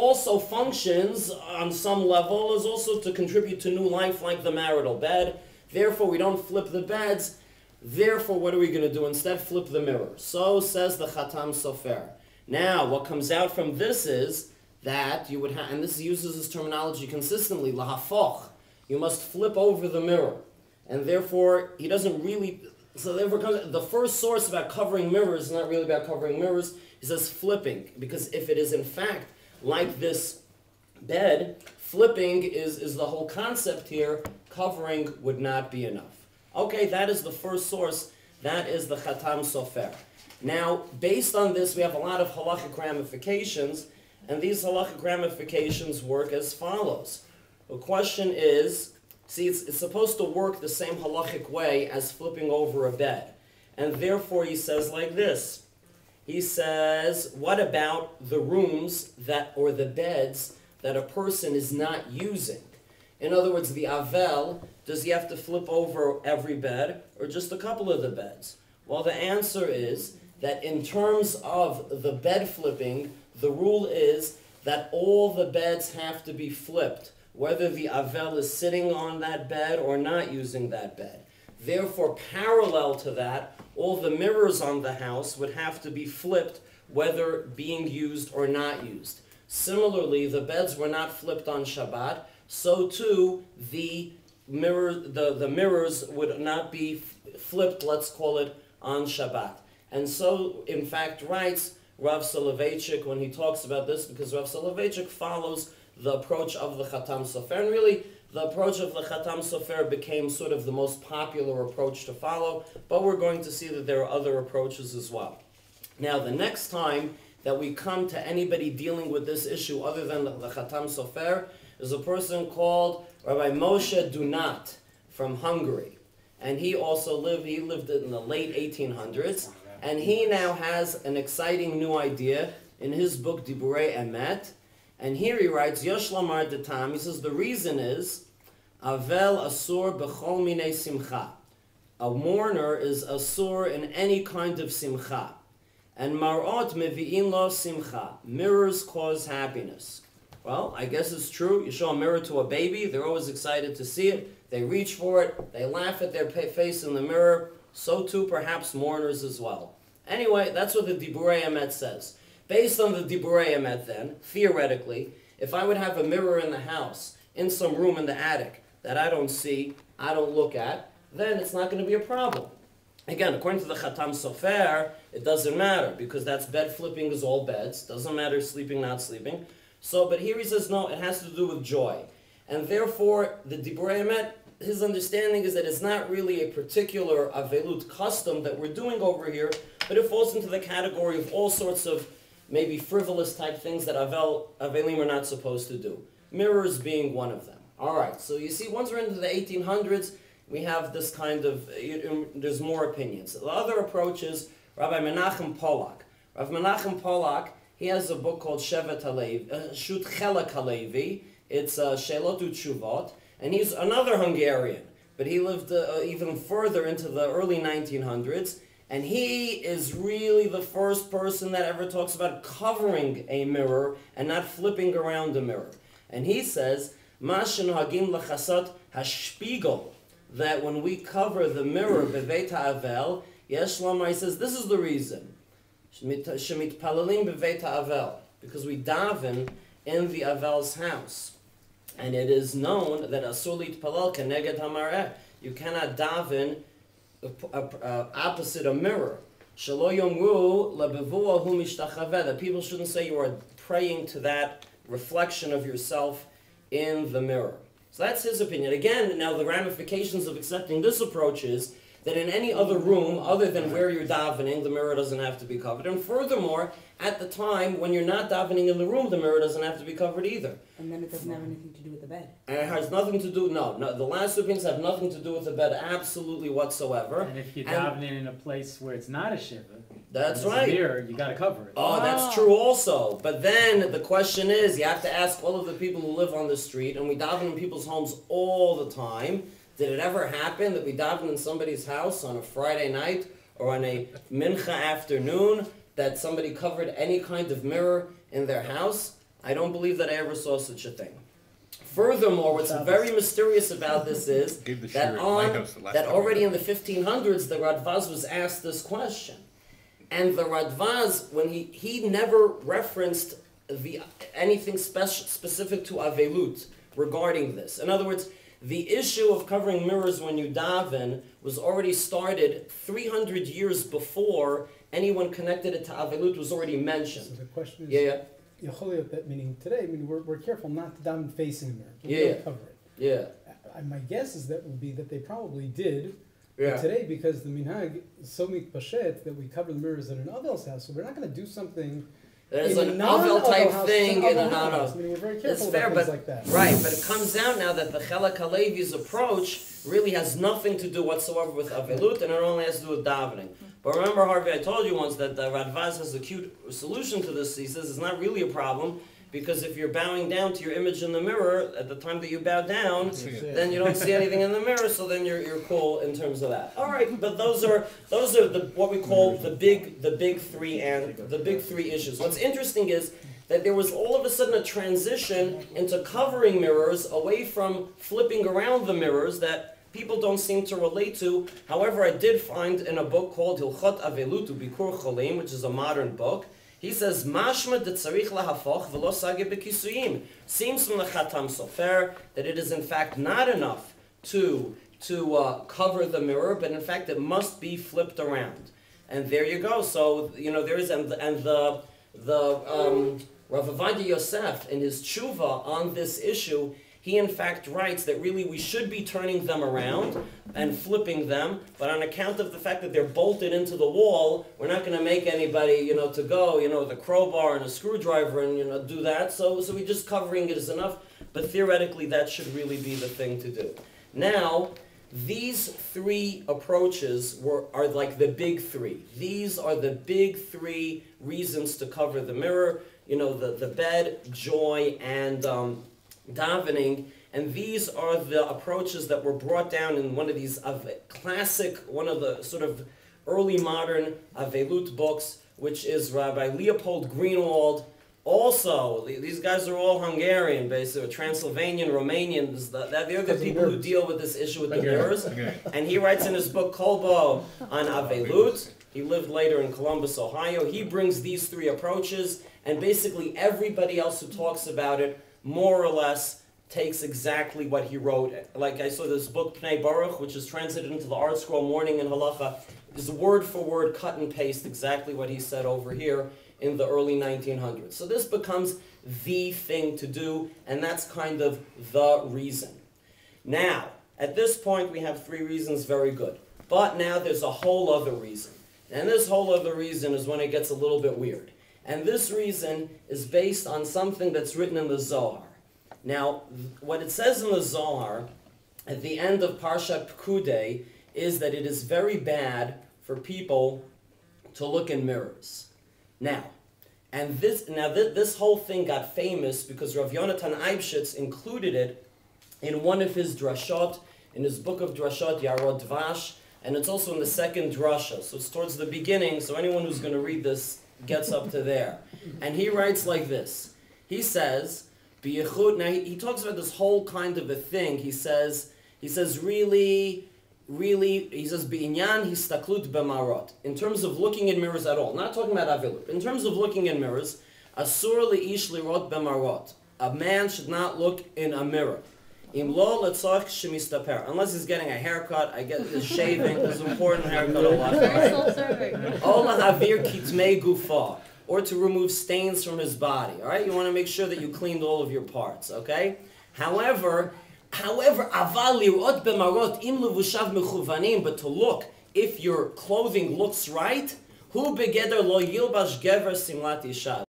also functions on some level as also to contribute to new life like the marital bed. Therefore, we don't flip the beds. Therefore, what are we going to do? Instead, flip the mirror. So says the Chatam Sofer. Now, what comes out from this is that you would have, and this uses this terminology consistently, lahafoch. You must flip over the mirror. And therefore, he doesn't really, so therefore the first source about covering mirrors is not really about covering mirrors. He says flipping. Because if it is in fact like this bed, flipping is the whole concept here. Covering would not be enough. Okay, that is the first source. That is the Chatam Sofer. Now, based on this, we have a lot of halachic ramifications, and these halachic ramifications work as follows. The question is, see, it's supposed to work the same halachic way as flipping over a bed. And therefore, he says like this. He says, what about the rooms that, or the beds that a person is not using? In other words, the avel, does he have to flip over every bed, or just a couple of the beds? Well, the answer is that in terms of the bed flipping, the rule is that all the beds have to be flipped, whether the avel is sitting on that bed or not using that bed. Therefore, parallel to that, all the mirrors on the house would have to be flipped, whether being used or not used. Similarly, the beds were not flipped on Shabbat, so too the mirrors would not be flipped, let's call it, on Shabbat. And so, in fact, writes Rav Soloveitchik when he talks about this, because Rav Soloveitchik follows the approach of the Chatam Sofer. And really, the approach of the Chatam Sofer became sort of the most popular approach to follow, but we're going to see that there are other approaches as well. Now, the next time that we come to anybody dealing with this issue other than the Chatam Sofer is a person called Rabbi Moshe Dunat from Hungary. And he also lived in the late 1800s. And he now has an exciting new idea in his book, Diburei Emet. And here he writes, Yosh Lamar Detam, he says, the reason is, Avel Asur Bechol Minei Simcha. A mourner is Asur in any kind of Simcha. And Marot Mevi'in Lo Simcha. Mirrors cause happiness. Well, I guess it's true. You show a mirror to a baby, they're always excited to see it. They reach for it, they laugh at their face in the mirror. So too, perhaps, mourners as well. Anyway, that's what the Diburei Emet says. Based on the Diburei Emet, then, theoretically, if I would have a mirror in the house, in some room in the attic, that I don't see, I don't look at, then it's not going to be a problem. Again, according to the Chatam Sofer, it doesn't matter, because that's bed flipping is all beds. Doesn't matter sleeping, not sleeping. So, but here he says, no, it has to do with joy. And therefore, the Diburei Emet, his understanding is that it's not really a particular avelut custom that we're doing over here, but it falls into the category of all sorts of maybe frivolous type things that avelim are not supposed to do. Mirrors being one of them. All right, so you see, once we're into the 1800s, we have this kind of, there's more opinions. The other approach is Rabbi Menachem Polak. Rav Menachem Polak, he has a book called Shevet Halevi, Shut Chelak Halevi. It's Shelot Utshuvot. And he's another Hungarian, but he lived even further into the early 1900s, and he is really the first person that ever talks about covering a mirror and not flipping around a mirror. And he says, Mashin Hagim Lachasot Hashpigel, that when we cover the mirror, Beveit Ha'avel, Yesh Lomar, he says, this is the reason. Shemit Palalim Beveit Ha'avel, because we daven in the Avel's house. And it is known that Asur Litpalel Keneged Hamareh. You cannot daven opposite a mirror. Shelo Yomru Lebevua Hu Mishtachaveh. That people shouldn't say you are praying to that reflection of yourself in the mirror. So that's his opinion. Again, now the ramifications of accepting this approach is that in any other room other than where you're davening, the mirror doesn't have to be covered. And furthermore, at the time when you're not davening in the room, the mirror doesn't have to be covered either. And then it doesn't have anything to do with the bed. And it has nothing to do, no, the last opinions have nothing to do with the bed absolutely whatsoever. And if you're davening in a place where it's not a shiva, that's right. A mirror, you got to cover it. Oh, that's true also. But then the question is, you have to ask all of the people who live on the street, and we daven in people's homes all the time. Did it ever happen that we daven in somebody's house on a Friday night or on a mincha afternoon that somebody covered any kind of mirror in their house? I don't believe that I ever saw such a thing. Furthermore, what's very mysterious about this is that already in the 1500s, the Radvaz was asked this question. And the Radvaz, when he never referenced anything specific to Avelut regarding this. In other words, the issue of covering mirrors when you daven was already started 300 years before anyone connected it to Avelut was already mentioned. So the question is, that meaning today, we're careful not to daven facing a mirror. We don't cover it. Yeah. My guess is that would be that they probably did. Yeah. Today, because the minhag is so mikpashet that we cover the mirrors in an Avel's house, so we're not going to do something. There's an Avel type thing in an house. I mean, we're very careful fair, about things like that. Right, but it comes out now that the Chelak Halevi's approach really has nothing to do whatsoever with Avelut, and it only has to do with davening. But remember, Harvey, I told you once that the Radvaz has a cute solution to this. He says it's not really a problem, because if you're bowing down to your image in the mirror, at the time that you bow down, then you don't see anything in the mirror, so then you're cool in terms of that. All right, but those are what we call the big three issues. What's interesting is that there was all of a sudden a transition into covering mirrors away from flipping around the mirrors that people don't seem to relate to. However, I did find in a book called Hilchot Avelut Bikur Cholim, which is a modern book, he says, "Mashma de tzarich lahafoch v'lo sage bekisuyim." Seems from the Chatam Sofer that it is in fact not enough to cover the mirror, but in fact it must be flipped around. And there you go. So there is the Rav Ovadia Yosef in his tshuva on this issue. He in fact writes that really we should be turning them around and flipping them, but on account of the fact that they're bolted into the wall, we're not going to make anybody, to go, with a crowbar and a screwdriver and, do that. So we just covering it is enough, but theoretically that should really be the thing to do. Now, these three approaches are like the big three. These are the big three reasons to cover the mirror, the bed, joy, and davening, and these are the approaches that were brought down in one of these one of the sort of early modern Avelut books, which is Rabbi Leopold Greenwald. Also, these guys are all Hungarian, basically, Transylvanian, Romanian. They're the people who deal with this issue with the mirrors. And he writes in his book Kolbo on Avelut. He lived later in Columbus, Ohio. He brings these three approaches, and basically everybody else who talks about it more or less takes exactly what he wrote. Like I saw this book, Pnei Baruch, which is translated into the Art Scroll Morning in Halacha, is word for word, cut and paste, exactly what he said over here in the early 1900s. So this becomes the thing to do, and that's kind of the reason. Now, at this point, we have three reasons, very good. But now there's a whole other reason. And this whole other reason is when it gets a little bit weird. And this reason is based on something that's written in the Zohar. Now, what it says in the Zohar at the end of Parshat Pekudei is that it is very bad for people to look in mirrors. Now, this whole thing got famous because Rav Yonatan Eibshitz included it in one of his drashot, in his book of drashot, Yarod Dvash, and it's also in the second drasha. So it's towards the beginning, so anyone who's going to read this gets up to there. And he writes like this. He says, now he talks about this whole kind of a thing. He says really, he says, B'inyan histaklut b'marot. In terms of looking in mirrors at all. Not talking about avilut. In terms of looking in mirrors, asur li'ish lirot b'marot. A man should not look in a mirror. Im lo letzorch shemistaper. Unless he's getting a haircut, I get this shaving, this important haircut a lot. Ola havir kitmei gufa, or to remove stains from his body. All right, you want to make sure that you cleaned all of your parts. Okay. However, aval lirot b'marot im levushav mechuvanim, but to look if your clothing looks right, hu begeder lo yilbash gever simlat isha.